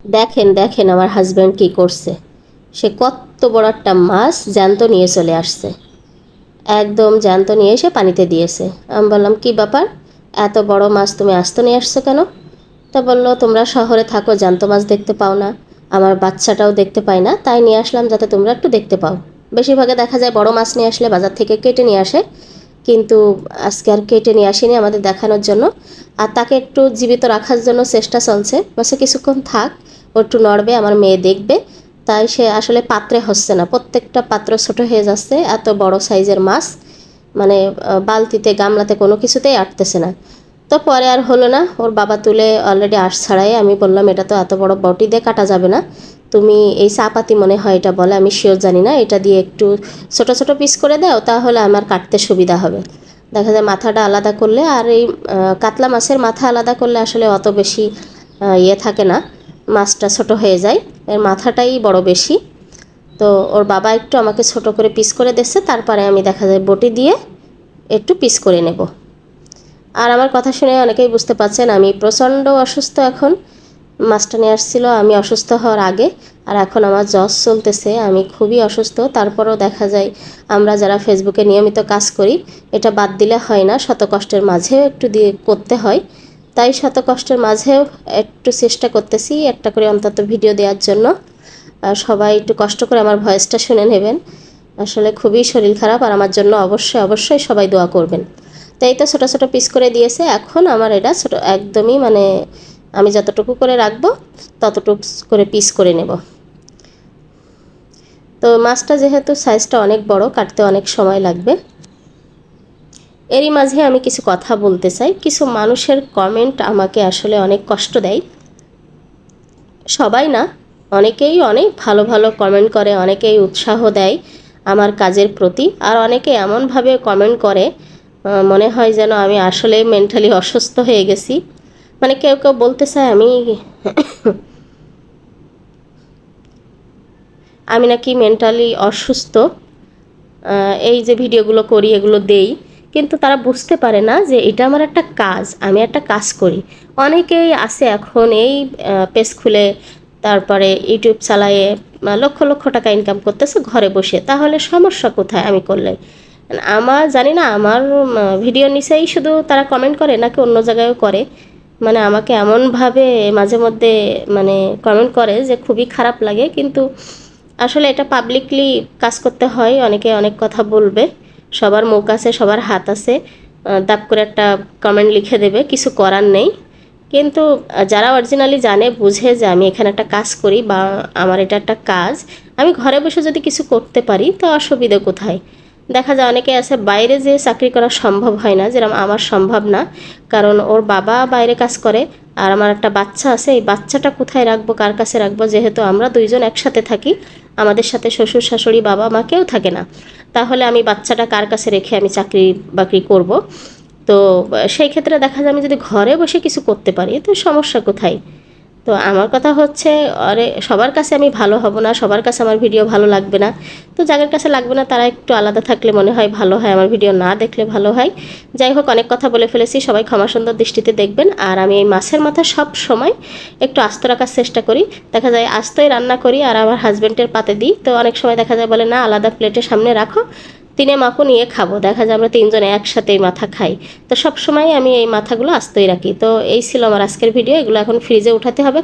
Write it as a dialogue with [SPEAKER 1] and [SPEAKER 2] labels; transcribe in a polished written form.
[SPEAKER 1] দেখেন দেখেন আমার হাজব্যান্ড কি করছে। সে কত বড় একটা মাছ জ্যান্ত নিয়ে চলে আসছে, একদম জ্যান্ত নিয়ে এসে পানিতে দিয়েছে। আমি বললাম কি ব্যাপার, এত বড় মাছ তুমি আস্ত নিয়ে আসছো কেন? তা বললো তোমরা শহরে থাকো, জ্যান্ত মাছ দেখতে পাও না, আমার বাচ্চাটাও দেখতে পাই না, তাই নিয়ে আসলাম যাতে তোমরা একটু দেখতে পাও। বেশিরভাগে দেখা যায় বড় মাছ নিয়ে আসলে বাজার থেকে কেটে নিয়ে আসে, কিন্তু আজকে আর কেটে নিয়ে আসেনি আমাদের দেখানোর জন্য। আর তাকে একটু জীবিত রাখার জন্য চেষ্টা চলছে, বসে কিছুক্ষণ থাক, ও একটু নড়বে, আমার মেয়ে দেখবে। তাই সে আসলে পাত্রে হচ্ছে না, প্রত্যেকটা পাত্র ছোট হয়ে যাচ্ছে, এত বড় সাইজের মাছ মানে বালতিতে গামলাতে কোনো কিছুতেই আটতেছে না। তো পরে আর হলো না, ওর বাবা তুলে অলরেডি আঁশ ছাড়াই। আমি বললাম এটা তো এত বড় বটি দিয়ে কাটা যাবে না, তুমি এই চাপাতি মনে হয় এটা বলে, আমি শিওর জানি না, এটা দিয়ে একটু ছোট ছোট পিস করে দাও, তাহলে আমার কাটতে সুবিধা হবে। দেখা যায় মাথাটা আলাদা করলে আর এই কাতলা মাছের মাথা আলাদা করলে আসলে অত বেশি ইয়ে থাকে না, মাছটা ছোট হয়ে যায়, এর মাথাটাই বড় বেশি। তো ওর বাবা একটু আমাকে ছোট করে পিস করে দিচ্ছে, তারপরে আমি দেখা যায় বটি দিয়ে একটু পিস করে নেব। আর আমার কথা শুনে অনেকেই বুঝতে পারছেন আমি প্রচণ্ড অসুস্থ এখন। মাছটা নিয়ে আসছিল আমি অসুস্থ হওয়ার আগে, আর এখন আমার জ্বর চলতেছে, আমি খুবই অসুস্থ। তারপরেও দেখা যায় আমরা যারা ফেসবুকে নিয়মিত কাজ করি, এটা বাদ দিলে হয় না, শত কষ্টের মাঝেও একটু দিয়ে করতে হয়। তাই শত কষ্টের মাঝেও একটু চেষ্টা করতেছি একটা করে অন্তত ভিডিও দেওয়ার জন্য। আর সবাই একটু কষ্ট করে আমার ভয়েসটা শুনে নেবেন, আসলে খুবই শরীর খারাপ, আর আমার জন্য অবশ্যই অবশ্যই সবাই দোয়া করবেন। তো এই তো ছোটো ছোটো পিস করে দিয়েছে, এখন আমার এটা ছোটো একদমই মানে আমি যতটুকু করে রাখবো ততটুকু করে পিস করে নেব। তো মাছটা যেহেতু সাইজটা অনেক বড়, কাটতে অনেক সময় লাগবে। এরই মাঝে আমি কিছু কথা বলতে চাই। কিছু মানুষের কমেন্ট আমাকে আসলে অনেক কষ্ট দেয়, সবাই না, অনেকেই অনেক ভালো ভালো কমেন্ট করে, অনেকেই উৎসাহ দেয় আমার কাজের প্রতি, আর অনেকে এমনভাবে কমেন্ট করে মনে হয় যেন আমি আসলে মেন্টালি অসুস্থ হয়ে গেছি। মানে কেউ কেউ বলতে চায় আমি নাকি মেন্টালি অসুস্থ, এই যে ভিডিওগুলো করি এগুলো দেই, কিন্তু তারা বুঝতে পারে না যে এটা আমার একটা কাজ, আমি একটা কাজ করি। অনেকেই আছে এখন এই পেজ খুলে তারপরে ইউটিউব চালায়ে লক্ষ লক্ষ টাকা ইনকাম করতেছে ঘরে বসে, তাহলে সমস্যা কোথায় আমি করলে? আমার জানি না আমার ভিডিওর নিচেই শুধু তারা কমেন্ট করে নাকি অন্য জায়গায়ও করে, মানে আমাকে এমনভাবে মাঝে মধ্যে মানে কমেন্ট করে যে খুবই খারাপ লাগে। কিন্তু আসলে এটা পাবলিকলি কাজ করতে হয়, অনেকে অনেক কথা বলবে, সবার মুখ আছে সবার হাত আছে, দাপ করে একটা কমেন্ট লিখে দেবে, কিছু করার নেই। কিন্তু যারা অরিজিনালি জানে বুঝে যে আমি এখানে একটা কাজ করি বা আমার এটা একটা কাজ, আমি ঘরে বসে যদি কিছু করতে পারি তো অসুবিধে কোথায়? দেখা যায় অনেকে আছে বাইরে যে চাকরি করা সম্ভব হয় না, যেরকম আমার সম্ভব না, কারণ ওর বাবা বাইরে কাজ করে, আর আমার একটা বাচ্চা আছে, এই বাচ্চাটা কোথায় রাখবো, কার কাছে রাখবো? যেহেতু আমরা দুইজন একসাথে থাকি, আমাদের সাথে শ্বশুর শাশুড়ি বাবা মা কেউ থাকে না, তাহলে আমি বাচ্চাটা কার কাছে রেখে আমি চাকরি বাকরি করব? তো সেই ক্ষেত্রে দেখা যায় আমি যদি ঘরে বসে কিছু করতে পারি তো সমস্যা কোথায়? তো আমার কথা হচ্ছে, আরে সবার কাছে আমি ভালো হব না, সবার কাছে আমার ভিডিও ভালো লাগবে না। তো যাদের কাছে লাগবে না তারা একটু আলাদা থাকলে মনে হয় ভালো হয়, আমার ভিডিও না দেখলে ভালো হয়। যাই হোক, অনেক কথা বলে ফেলেছি, সবাই ক্ষমা সুন্দর দৃষ্টিতে দেখবেন। আর আমি এই মাছের মাথা সব সময় একটু আস্ত রাখার চেষ্টা করি, দেখা যায় আস্তই রান্না করি আর আমার হাজব্যান্ডের পাতে দিই। তো অনেক সময় দেখা যায় বলে না আলাদা প্লেটের সামনে রাখো, তিনে মাপও নিয়ে খাবো, দেখা যায় আমরা তিনজনে একসাথে এই মাথা খাই। তো সব সময় আমি এই মাথাগুলো আস্তই রাখি। তো এই ছিল আমার আজকের ভিডিও, এগুলো এখন ফ্রিজে উঠাতে হবে।